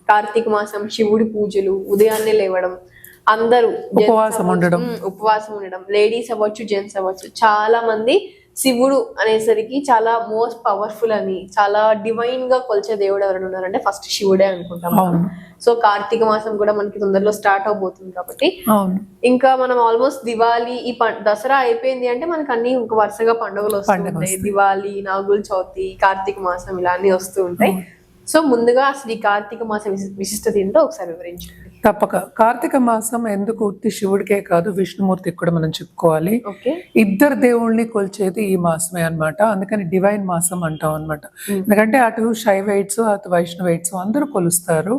కార్తీక మాసం శివుడి పూజలు, ఉదయాన్నే లేవడం, అందరూ ఉపవాసం ఉండడం, లేడీస్ అవ్వచ్చు జెంట్స్ అవ్వచ్చు, చాలా మంది శివుడు అనేసరికి చాలా మోస్ట్ పవర్ఫుల్ అని, చాలా డివైన్ గా కొలిచే దేవుడు ఎవరైనా ఉన్నారంటే ఫస్ట్ శివుడే అనుకుంటాం. సో కార్తీక మాసం కూడా మనకి తొందరలో స్టార్ట్ అవబోతుంది కాబట్టి ఇంకా మనం ఆల్మోస్ట్ దివాళీ, ఈ దసరా అయిపోయింది అంటే మనకి అన్ని ఇంకా వరుసగా పండుగలు వస్తుంటాయి. దివాళీ, నాగుల చవితి, కార్తీక మాసం ఇలా అన్ని వస్తూ ఉంటాయి. సో ముందుగా అసలు ఈ కార్తీక మాసం విశిష్టత ఏంటో ఒకసారి వివరించండి. తప్పక. కార్తీక మాసం ఎందుకు ఉత్తి శివుడికే కాదు విష్ణుమూర్తికి కూడా మనం చెప్పుకోవాలి. ఇద్దరు దేవుళ్ళని కొలిచేది ఈ మాసమే అన్నమాట. అందుకని డివైన్ మాసం అంటాం అన్నమాట. ఎందుకంటే అటు శైవైట్స్ అటు వైష్ణవైట్స్ అందరూ కొలుస్తారు.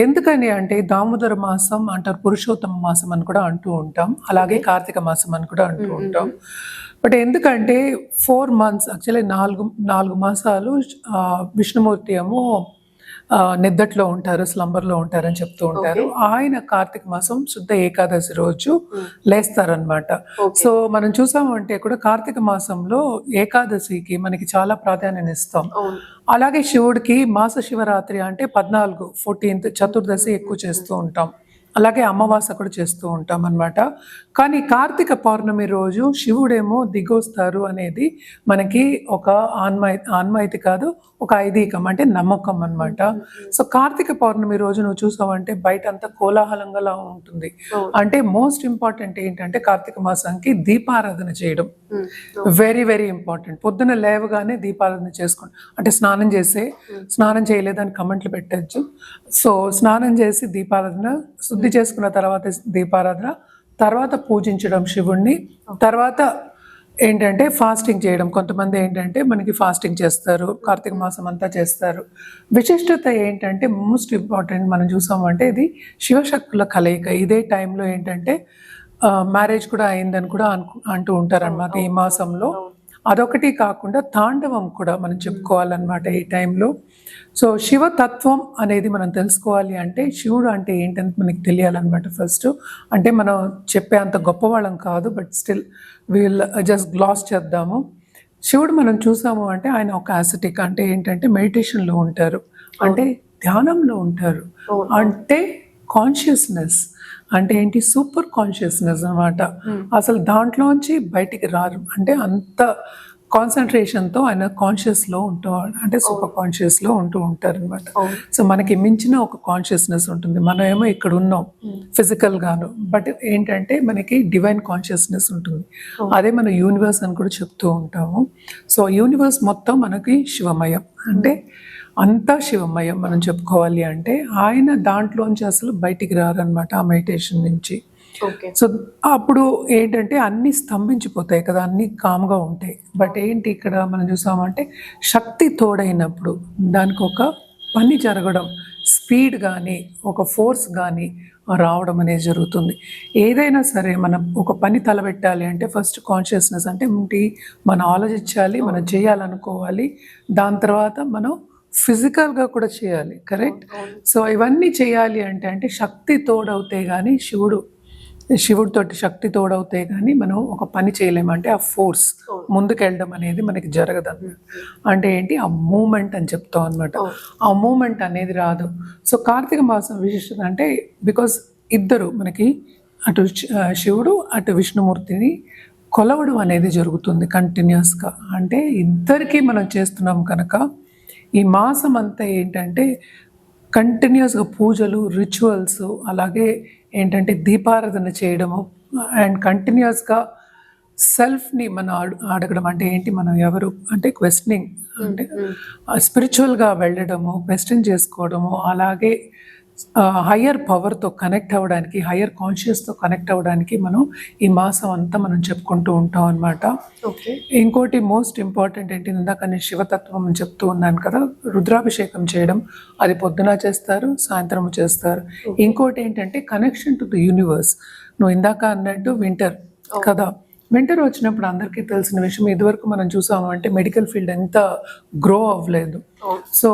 ఎందుకని అంటే దామోదర మాసం అంటారు, పురుషోత్తమ మాసం అని కూడా అంటూ ఉంటాం, అలాగే కార్తీక మాసం అని కూడా అంటూ ఉంటాం. బట్ ఎందుకంటే 4 months యాక్చువల్లీ 4 మాసాలు విష్ణుమూర్తి ఏమో నిద్దట్లో ఉంటారు, స్లంబర్లో ఉంటారని చెప్తూ ఉంటారు. ఆయన కార్తీక మాసం శుద్ధ ఏకాదశి రోజు లేస్తారనమాట. సో మనం చూసామంటే కూడా కార్తీక మాసంలో ఏకాదశికి మనకి చాలా ప్రాధాన్యత ఇస్తాం. అలాగే శివుడికి మాస శివరాత్రి అంటే 14th చతుర్దశి ఎక్కువ చేస్తూ ఉంటాం. అలాగే అమావాస కూడా చేస్తూ ఉంటాం అన్నమాట. కానీ కార్తీక పౌర్ణమి రోజు శివుడేమో దిగొస్తారు అనేది మనకి ఒక ఆన్మాయితీ కాదు, ఒక ఐదీకం అంటే నమ్మకం అన్నమాట. సో కార్తీక పౌర్ణమి రోజు నువ్వు చూసావంటే బయట అంతా కోలాహలంగా ఉంటుంది. అంటే మోస్ట్ ఇంపార్టెంట్ ఏంటంటే కార్తీక మాసానికి దీపారాధన చేయడం వెరీ వెరీ ఇంపార్టెంట్. పొద్దున లేవగానే దీపారాధన చేసుకోండి. అంటే స్నానం చేయలేదని కమెంట్లు పెట్టచ్చు. సో స్నానం చేసి దీపారాధన, శుద్ధి చేసుకున్న తర్వాత దీపారాధన, తర్వాత పూజించడం శివుణ్ణి, తర్వాత ఏంటంటే ఫాస్టింగ్ చేయడం. కొంతమంది ఏంటంటే మనకి ఫాస్టింగ్ చేస్తారు, కార్తీక మాసం అంతా చేస్తారు. విశిష్టత ఏంటంటే మోస్ట్ ఇంపార్టెంట్ మనం చూసామంటే ఇది శివశక్తుల కలయిక. ఇదే టైంలో ఏంటంటే మ్యారేజ్ కూడా అయిందని కూడా అంటూ ఉంటారు అన్నమాట ఈ మాసంలో. అదొకటి కాకుండా తాండవం కూడా మనం చెప్పుకోవాలన్నమాట ఈ టైంలో. సో శివతత్వం అనేది మనం తెలుసుకోవాలి అంటే శివుడు అంటే ఏంటంటే మనకి తెలియాలన్నమాట ఫస్ట్. అంటే మనం చెప్పే అంత గొప్పవాళ్ళం కాదు, but still wheel just glass చేద్దాము. శివుడు మనం చూసాము అంటే ఆయన ఒక యాసిటిక్, అంటే ఏంటంటే మెడిటేషన్లో ఉంటారు, అంటే ధ్యానంలో ఉంటారు, అంటే కాన్షియస్నెస్ అంటే ఏంటి, సూపర్ కాన్షియస్నెస్ అనమాట. అసలు దాంట్లోంచి బయటికి రారు. అంటే అంత కాన్సన్ట్రేషన్తో ఆయన కాన్షియస్లో ఉంటూ, అంటే సూపర్ కాన్షియస్లో ఉంటూ ఉంటారు అనమాట. సో మనకి మించిన ఒక కాన్షియస్నెస్ ఉంటుంది. మనం ఏమో ఇక్కడ ఉన్నాం ఫిజికల్గాను, బట్ ఏంటంటే మనకి డివైన్ కాన్షియస్నెస్ ఉంటుంది. అదే మన యూనివర్స్ అని కూడా చెప్తూ ఉంటాము. సో యూనివర్స్ మొత్తం మనకి శివమయం, అంటే అంతా శివమయం మనం చెప్పుకోవాలి. అంటే ఆయన దాంట్లోంచి అసలు బయటికి రారనమాట ఆ మెడిటేషన్ నుంచి. సో అప్పుడు ఏంటంటే అన్నీ స్తంభించిపోతాయి కదా, అన్నీ కామ్గా ఉంటాయి. బట్ ఏంటి ఇక్కడ మనం చూసామంటే శక్తి తోడైనప్పుడు దానికి ఒక పని జరగడం, స్పీడ్ కానీ ఒక ఫోర్స్ కానీ రావడం అనేది జరుగుతుంది. ఏదైనా సరే మనం ఒక పని తలబెట్టాలి అంటే ఫస్ట్ కాన్షియస్నెస్, అంటే మనం ఆలోచించాలి, మనం చేయాలనుకోవాలి, దాని తర్వాత మనం ఫిజికల్గా కూడా చేయాలి. కరెక్ట్. సో ఇవన్నీ చేయాలి అంటే శక్తి తోడవుతే కానీ శివుడితోటి శక్తి తోడవుతే కానీ మనం ఒక పని చేయలేము. అంటే ఆ ఫోర్స్ ముందుకెళ్ళడం అనేది మనకి జరగదు. అంటే ఏంటి, ఆ మూమెంట్ అని చెప్తాం అనమాట. ఆ మూమెంట్ అనేది రాదు. సో కార్తీక మాసం విశిష్టత అంటే బికాజ్ ఇద్దరు మనకి అటు శివుడు అటు విష్ణుమూర్తిని కొలవడం అనేది జరుగుతుంది కంటిన్యూస్గా. అంటే ఇద్దరికీ మనం చేస్తున్నాం కనుక ఈ మాసం అంతా ఏంటంటే కంటిన్యూస్గా పూజలు, రిచువల్స్, అలాగే ఏంటంటే దీపారాధన చేయడము, అండ్ కంటిన్యూస్గా సెల్ఫ్ని మనం అడగడం. అంటే ఏంటి, మనం ఎవరు అంటే క్వశ్చనింగ్, అంటే స్పిరిచువల్గా వెళ్ళడము, క్వశ్చన్ చేసుకోవడము, అలాగే హయ్యర్ పవర్తో కనెక్ట్ అవ్వడానికి, హయ్యర్ కాన్షియస్తో కనెక్ట్ అవ్వడానికి మనం ఈ మాసం అంతా మనం చెప్పుకుంటూ ఉంటాం అనమాట. ఇంకోటి మోస్ట్ ఇంపార్టెంట్ ఏంటి, ఇందాక నేను శివతత్వం అని చెప్తూ ఉన్నాను కదా, రుద్రాభిషేకం చేయడం అది పొద్దున చేస్తారు, సాయంత్రం చేస్తారు. ఇంకోటి ఏంటంటే కనెక్షన్ టు ది యూనివర్స్. నువ్వు ఇందాక అన్నట్టు వింటర్ కదా, వింటర్ వచ్చినప్పుడు అందరికీ తెలిసిన విషయం, ఇదివరకు మనం చూసాము అంటే మెడికల్ ఫీల్డ్ ఎంత గ్రో అవ్వలేదు. సో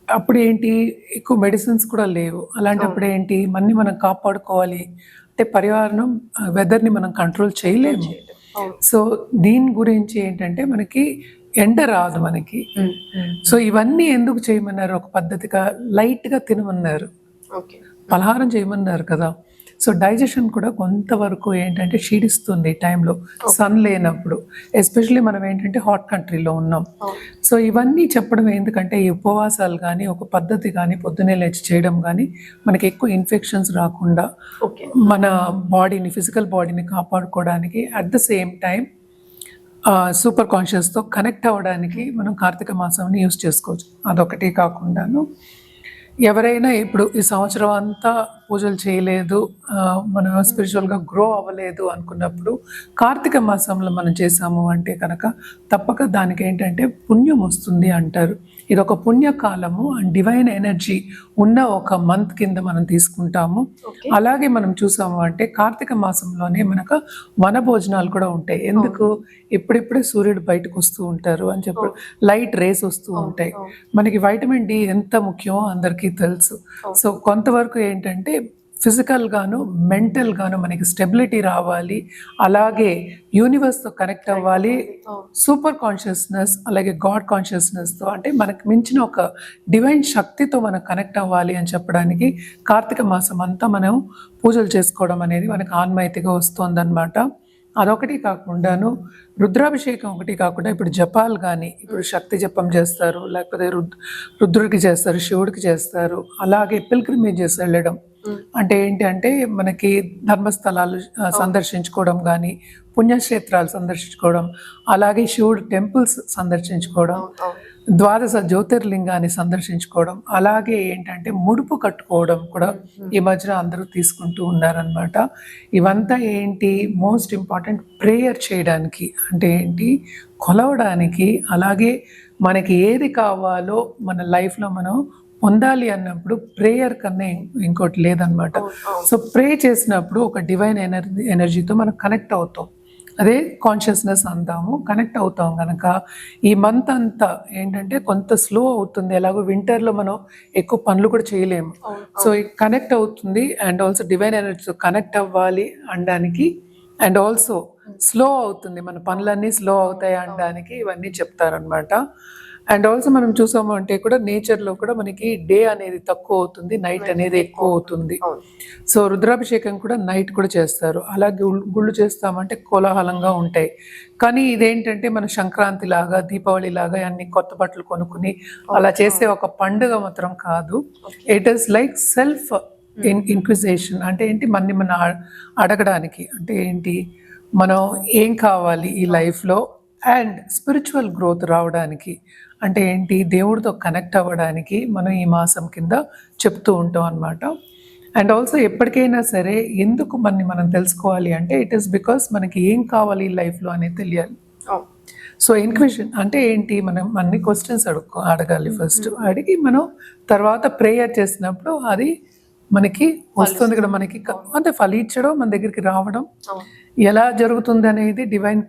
అప్పుడు ఏంటి, ఎక్కువ మెడిసిన్స్ కూడా లేవు. అలాంటప్పుడు ఏంటి, మనం కాపాడుకోవాలి అంటే పర్యావరణం, వెదర్ని మనం కంట్రోల్ చేయలేము. సో దీని గురించి ఏంటంటే మనకి ఎండ రాదు మనకి. సో ఇవన్నీ ఎందుకు చేయమన్నారు? ఒక పద్ధతిగా లైట్గా తినమన్నారు, ఓకే. పలహారం చేయమన్నారు కదా. సో డైజెషన్ కూడా కొంతవరకు ఏంటంటే క్షీణిస్తుంది ఈ టైంలో, సన్ లేనప్పుడు. ఎస్పెషల్లీ మనం ఏంటంటే హాట్ కంట్రీలో ఉన్నాం. సో ఇవన్నీ చెప్పడం ఎందుకంటే ఈ ఉపవాసాలు కానీ ఒక పద్ధతి కానీ పొద్దునే లేచి చేయడం కానీ మనకి ఎక్కువ ఇన్ఫెక్షన్స్ రాకుండా మన బాడీని, ఫిజికల్ బాడీని కాపాడుకోవడానికి, at the same time super కాన్షియస్తో కనెక్ట్ అవ్వడానికి మనం కార్తీక మాసాన్ని యూజ్ చేసుకోవచ్చు. అదొకటి కాకుండాను ఎవరైనా ఇప్పుడు ఈ సంవత్సరం అంతా పూజలు చేయలేదు, మనం స్పిరిచువల్గా గ్రో అవ్వలేదు అనుకున్నప్పుడు కార్తీక మాసంలో మనం చేసాము అంటే కనుక తప్పక దానికి ఏంటంటే పుణ్యం వస్తుంది అంటారు. ఇది ఒక పుణ్యకాలము అండ్ డివైన్ ఎనర్జీ ఉన్న ఒక మంత్ కింద మనం తీసుకుంటాము. అలాగే మనం చూసాము అంటే కార్తీక మాసంలోనే మనకు వన భోజనాలు కూడా ఉంటాయి. ఎందుకు? ఇప్పుడిప్పుడే సూర్యుడు బయటకు వస్తూ ఉంటారు అని చెప్పి లైట్ రేస్ వస్తూ ఉంటాయి. మనకి వైటమిన్ డి ఎంత ముఖ్యమో అందరికీ తెలుసు. సో కొంతవరకు ఏంటంటే ఫిజికల్ గాను మెంటల్ గాను మనకి స్టెబిలిటీ రావాలి, అలాగే యూనివర్స్తో కనెక్ట్ అవ్వాలి, సూపర్ కాన్షియస్నెస్ అలాగే గాడ్ కాన్షియస్నెస్తో అంటే మనకు మించిన ఒక డివైన్ శక్తితో మనం కనెక్ట్ అవ్వాలి అని చెప్పడానికి కార్తీక మాసం అంతా మనం పూజలు చేసుకోవడం అనేది మనకు ఆన్మైతిగా వస్తుందన్నమాట. అదొకటి కాకుండాను రుద్రాభిషేకం ఒకటి కాకుండా ఇప్పుడు జపాలు కానీ, ఇప్పుడు శక్తి జపం చేస్తారు, లేకపోతే రుద్రుడికి చేస్తారు, శివుడికి చేస్తారు. అలాగే పిల్గ్రిమేజెస్ వెళ్ళడం అంటే ఏంటి అంటే మనకి ధర్మస్థలాలు సందర్శించుకోవడం కానీ, పుణ్యక్షేత్రాలు సందర్శించుకోవడం, అలాగే శివుడు టెంపుల్స్ సందర్శించుకోవడం, ద్వాదశ జ్యోతిర్లింగాన్ని సందర్శించుకోవడం, అలాగే ఏంటంటే ముడుపు కట్టుకోవడం కూడా ఈ మధ్యన అందరూ తీసుకుంటూ ఉన్నారనమాట. ఇవంతా ఏంటి? మోస్ట్ ఇంపార్టెంట్ ప్రేయర్ చేయడానికి, అంటే ఏంటి కొలవడానికి, అలాగే మనకి ఏది కావాలో మన లైఫ్లో మనం పొందాలి అన్నప్పుడు ప్రేయర్ కన్నా ఇంకోటి లేదనమాట. సో ప్రే చేసినప్పుడు ఒక డివైన్ ఎనర్జీతో మనం కనెక్ట్ అవుతాం, అదే కాన్షియస్నెస్ అంటాము. కనెక్ట్ అవుతాం కనుక ఈ మంత్ అంతా ఏంటంటే కొంత స్లో అవుతుంది. ఎలాగో వింటర్లో మనం ఎక్కువ పనులు కూడా చేయలేము. సో కనెక్ట్ అవుతుంది అండ్ ఆల్సో డివైన్ ఎనర్జీతో కనెక్ట్ అవ్వాలి అనడానికి, అండ్ ఆల్సో స్లో అవుతుంది, మన పనులన్నీ స్లో అవుతాయి అనడానికి ఇవన్నీ చెప్తారనమాట. అండ్ ఆల్సో మనం చూసాము అంటే కూడా నేచర్లో కూడా మనకి డే అనేది తక్కువ అవుతుంది, నైట్ అనేది ఎక్కువ అవుతుంది. సో రుద్రాభిషేకం కూడా నైట్ కూడా చేస్తారు. అలాగే గుళ్ళు చేస్తామంటే కోలాహలంగా ఉంటాయి. కానీ ఇదేంటంటే మన సంక్రాంతి లాగా, దీపావళి లాగా అన్ని కొత్త బట్టలు కొనుక్కుని అలా చేసే ఒక పండుగ మాత్రం కాదు. It is like self inquisition. అంటే ఏంటి? మన అడగడానికి, అంటే ఏంటి మనం ఏం కావాలి ఈ లైఫ్లో, అండ్ స్పిరిచువల్ గ్రోత్ రావడానికి, అంటే ఏంటి దేవుడితో కనెక్ట్ అవ్వడానికి మనం ఈ మాసం కింద చెప్తూ ఉంటాం అన్నమాట. అండ్ ఆల్సో ఎప్పటికైనా సరే ఎందుకు మనం తెలుసుకోవాలి అంటే ఇట్ ఈస్ బికాస్ మనకి ఏం కావాలి ఈ లైఫ్లో అనేది తెలియాలి. సో ఇన్క్విజిషన్ అంటే ఏంటి? మనం అన్ని క్వశ్చన్స్ అడగాలి ఫస్ట్. అడిగి మనం తర్వాత ప్రేయర్ చేసినప్పుడు అది మనకి వస్తుంది కదా, మనకి అంటే ఫలించడం, మన దగ్గరికి రావడం ఎలా జరుగుతుంది అనేది డివైన్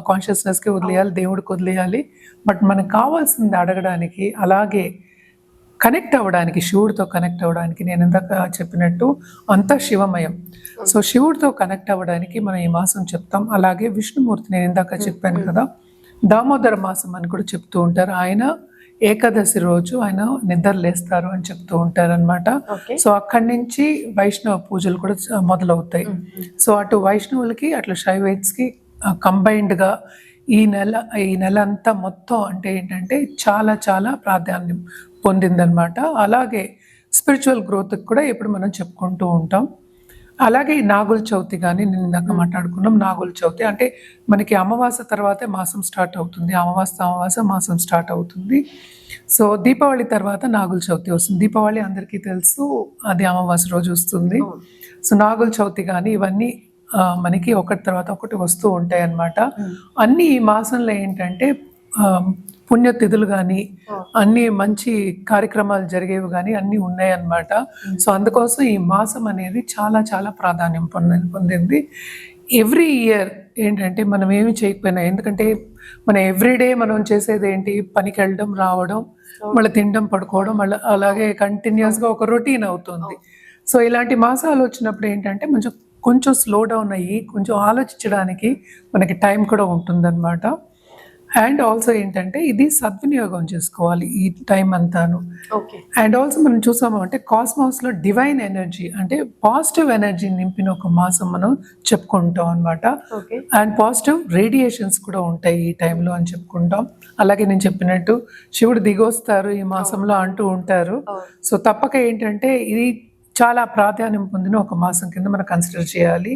కాన్షియస్నెస్కి వదిలేయాలి, దేవుడికి వదిలేయాలి. బట్ మనకు కావాల్సింది అడగడానికి, అలాగే కనెక్ట్ అవ్వడానికి, శివుడితో కనెక్ట్ అవ్వడానికి. నేను ఇందాక చెప్పినట్టు అంతా శివమయం. సో శివుడితో కనెక్ట్ అవ్వడానికి మనం ఈ మాసం చెప్తాం. అలాగే విష్ణుమూర్తి, నేను ఇందాక చెప్పాను కదా, దామోదర మాసం అని కూడా చెప్తూ ఉంటారు. ఆయన ఏకాదశి రోజు ఆయన నిద్రలేస్తారు అని చెప్తూ ఉంటారు అనమాట. సో అక్కడి నుంచి వైష్ణవ పూజలు కూడా మొదలవుతాయి. సో అటు వైష్ణవులకి అట్లా శైవైట్స్కి కంబైన్డ్గా ఈ నెల అంతా మొత్తం అంటే ఏంటంటే చాలా చాలా ప్రాధాన్యం పొందిందనమాట. అలాగే స్పిరిచువల్ గ్రోత్కి కూడా ఇప్పుడు మనం చెప్పుకుంటూ ఉంటాం. అలాగే నాగుల చవితి కానీ, నేను ఇందాక మాట్లాడుకున్నాం నాగుల చవితి అంటే మనకి అమావాస్య తర్వాతే మాసం స్టార్ట్ అవుతుంది. అమావాస్య మాసం స్టార్ట్ అవుతుంది. సో దీపావళి తర్వాత నాగుల చవితి వస్తుంది. దీపావళి అందరికీ తెలుసు, అది అమావాస్య రోజు వస్తుంది. సో నాగుల చవితి కానీ ఇవన్నీ మనకి ఒకటి తర్వాత ఒకటి వస్తూ ఉంటాయి అన్నమాట. అన్ని ఈ మాసంలో ఏంటంటే పుణ్యతిథులు కానీ అన్ని మంచి కార్యక్రమాలు జరిగేవి కానీ అన్నీ ఉన్నాయన్నమాట. సో అందుకోసం ఈ మాసం అనేది చాలా చాలా ప్రాధాన్యం పొందింది. ఎవ్రీ ఇయర్ ఏంటంటే మనం ఏమి చేయకపోయినా, ఎందుకంటే మనం ఎవ్రీడే మనం చేసేది ఏంటి? పనికి వెళ్ళడం, రావడం, మళ్ళీ తినడం, పడుకోవడం, మళ్ళీ అలాగే కంటిన్యూస్గా ఒక రొటీన్ అవుతుంది. సో ఇలాంటి మాసాలు వచ్చినప్పుడు ఏంటంటే కొంచెం స్లో డౌన్ అయ్యి కొంచెం ఆలోచించడానికి మనకి టైం కూడా ఉంటుందన్నమాట. అండ్ ఆల్సో ఏంటంటే ఇది సద్వినియోగం చేసుకోవాలి ఈ టైం అంతాను. ఓకే. అండ్ ఆల్సో మనం చూసాము అంటే కాస్మాస్లో డివైన్ ఎనర్జీ అంటే పాజిటివ్ ఎనర్జీ నింపిన ఒక మాసం మనం చెప్పుకుంటాం అనమాట. ఓకే. అండ్ పాజిటివ్ రేడియేషన్స్ కూడా ఉంటాయి ఈ టైంలో అని చెప్పుకుంటాం. అలాగే నేను చెప్పినట్టు శివుడు దిగొస్తారు ఈ మాసంలో అంటూ ఉంటారు. సో తప్పక ఏంటంటే ఇది చాలా ప్రాధాన్యం పొందిన ఒక మాసం కింద మనం కన్సిడర్ చేయాలి.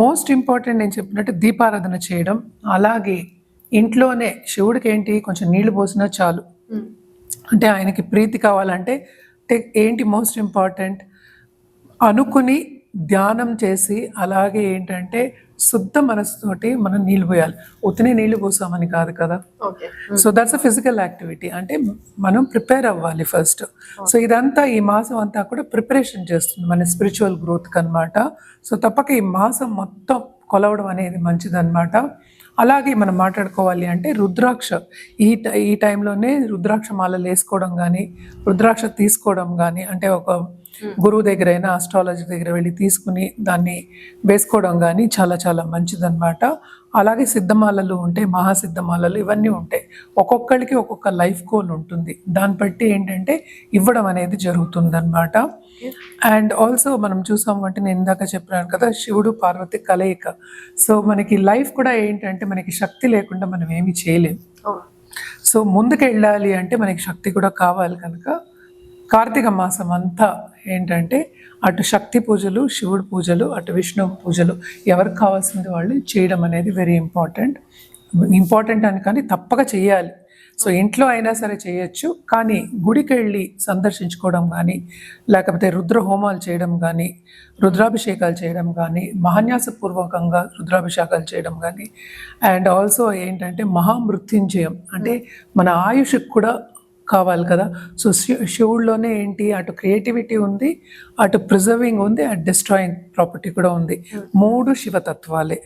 మోస్ట్ ఇంపార్టెంట్ నేను చెప్పినట్టు దీపారాధన చేయడం, అలాగే ఇంట్లోనే శివుడికి ఏంటి కొంచెం నీళ్లు పోసినా చాలు. అంటే ఆయనకి ప్రీతి కావాలంటే ఏంటి మోస్ట్ ఇంపార్టెంట్ అనుకుని ధ్యానం చేసి, అలాగే ఏంటంటే శుద్ధ మనసుతోటి మనం నీళ్ళు పోయాలి. ఉత్తినే నీళ్లు పోసామని కాదు కదా. So that's a physical activity. అంటే మనం ప్రిపేర్ అవ్వాలి ఫస్ట్. సో ఇదంతా ఈ మాసం అంతా కూడా ప్రిపరేషన్ చేస్తుంది మన స్పిరిచువల్ గ్రోత్కి అనమాట. సో తప్పక ఈ మాసం మొత్తం కొలవడం అనేది మంచిదన్నమాట. అలాగే మనం మాట్లాడుకోవాలి అంటే రుద్రాక్ష ఈ టైంలోనే రుద్రాక్ష మాలలు వేసుకోవడం కానీ, రుద్రాక్ష తీసుకోవడం కానీ, అంటే ఒక గురువు దగ్గరైనా ఆస్ట్రాలజీ దగ్గర వెళ్ళి తీసుకుని దాన్ని వేసుకోవడం కానీ చాలా చాలా మంచిదన్నమాట. అలాగే సిద్ధమాలలు ఉంటాయి, మహాసిద్ధమాలలు ఇవన్నీ ఉంటాయి. ఒక్కొక్కరికి ఒక్కొక్క లైఫ్ గోల్ ఉంటుంది, దాన్ని బట్టి ఏంటంటే ఇవ్వడం అనేది జరుగుతుంది అనమాట. అండ్ ఆల్సో మనం చూసాము అంటే నేను ఇందాక చెప్పాను కదా శివుడు పార్వతి కలయిక. సో మనకి లైఫ్ కూడా ఏంటంటే మనకి శక్తి లేకుండా మనం ఏమీ చేయలేము. సో ముందుకు వెళ్ళాలి అంటే మనకి శక్తి కూడా కావాలి కనుక కార్తీక మాసం అంతా ఏంటంటే అటు శక్తి పూజలు, శివుడు పూజలు, అటు విష్ణు పూజలు ఎవరికి కావాల్సింది వాళ్ళు చేయడం అనేది వెరీ ఇంపార్టెంట్ అని కానీ తప్పక చేయాలి. సో ఇంట్లో అయినా సరే చేయొచ్చు, కానీ గుడికి వెళ్ళి సందర్శించుకోవడం కానీ, లేకపోతే రుద్ర హోమాలు చేయడం కానీ, రుద్రాభిషేకాలు చేయడం కానీ, మహాన్యాసపూర్వకంగా రుద్రాభిషేకాలు చేయడం కానీ, అండ్ ఆల్సో ఏంటంటే మహామృత్యుంజయం అంటే మన ఆయుష్కి కూడా కావాలి కదా. సో శివుడిలోనే ఏంటి అటు క్రియేటివిటీ ఉంది, అటు ప్రిజర్వింగ్ ఉంది, అటు డిస్ట్రాయింగ్ ప్రాపర్టీ కూడా ఉంది. 3 శివతత్వాలే.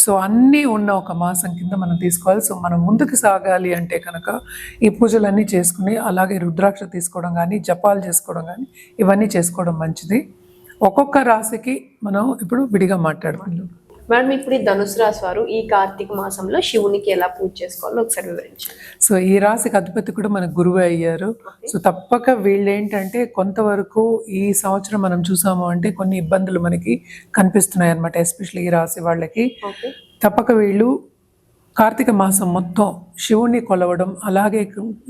సో అన్నీ ఉన్న ఒక మాసం కింద మనం తీసుకోవాలి. సో మనం ముందుకు సాగాలి అంటే కనుక ఈ పూజలన్నీ చేసుకుని, అలాగే రుద్రాక్ష తీసుకోవడం కానీ, జపాలు చేసుకోవడం కానీ ఇవన్నీ చేసుకోవడం మంచిది. ఒక్కొక్క రాశికి మనం ఇప్పుడు విడిగా మాట్లాడుకుందాం. మేడం ఇప్పుడు ఈ ధనుసు రాశి వారు ఈ కార్తీక మాసంలో శివునికి ఎలా పూజ చేసుకోవాలో ఒకసారి వివరించండి. సో ఈ రాశికి అధిపతి కూడా మన గురువు అయ్యారు. సో తప్పక వీళ్ళు ఏంటంటే కొంతవరకు ఈ సంవత్సరం మనం చూసాము అంటే కొన్ని ఇబ్బందులు మనకి కనిపిస్తున్నాయి అనమాట. ఎస్పెషల్లీ ఈ రాశి వాళ్ళకి తప్పక వీళ్ళు కార్తీక మాసం మొత్తం శివుణ్ణి కొలవడం, అలాగే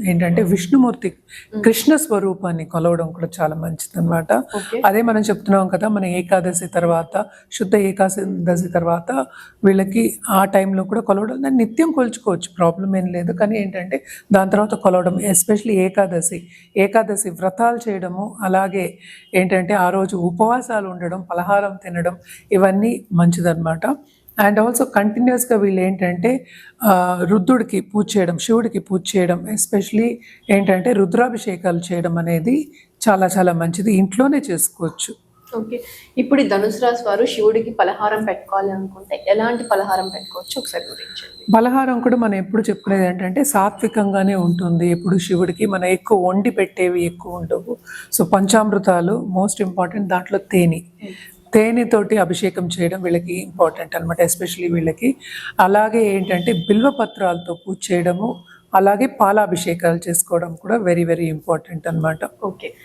ఏంటంటే విష్ణుమూర్తి కృష్ణ స్వరూపాన్ని కొలవడం కూడా చాలా మంచిది అనమాట. అదే మనం చెప్తున్నాం కదా, మన ఏకాదశి తర్వాత, శుద్ధ ఏకాదశి తర్వాత వీళ్ళకి ఆ టైంలో కూడా కొలవడం, దాన్ని నిత్యం కొలుచుకోవచ్చు, ప్రాబ్లం ఏం లేదు. కానీ ఏంటంటే దాని తర్వాత కొలవడం, ఎస్పెషల్లీ ఏకాదశి వ్రతాలు చేయడము, అలాగే ఏంటంటే ఆ రోజు ఉపవాసాలు ఉండడం, పలహారం తినడం ఇవన్నీ మంచిదన్నమాట. అండ్ ఆల్సో కంటిన్యూస్గా వీళ్ళు ఏంటంటే రుద్రుడికి పూజ చేయడం, శివుడికి పూజ చేయడం, ఎస్పెషలీ ఏంటంటే రుద్రాభిషేకాలు చేయడం అనేది చాలా చాలా మంచిది, ఇంట్లోనే చేసుకోవచ్చు. ఓకే. ఇప్పుడు ఈ ధనుసు రాశి వారు శివుడికి పలహారం పెట్టుకోవాలి అనుకుంటే ఎలాంటి పలహారం పెట్టుకోవచ్చు ఒకసారి వివరించండి. పలహారం కూడా మనం ఎప్పుడు చెప్పుకునేది ఏంటంటే సాత్వికంగానే ఉంటుంది. ఎప్పుడు శివుడికి మనం ఎక్కువ వండి పెట్టేవి ఎక్కువ ఉండవు. సో పంచామృతాలు మోస్ట్ ఇంపార్టెంట్, దాంట్లో తేనెతోటి అభిషేకం చేయడం వీళ్ళకి ఇంపార్టెంట్ అనమాట, ఎస్పెషలీ వీళ్ళకి. అలాగే ఏంటంటే బిల్వపత్రాలతో పూజ చేయడము, అలాగే పాలాభిషేకాలు చేసుకోవడం కూడా వెరీ వెరీ ఇంపార్టెంట్ అనమాట. ఓకే.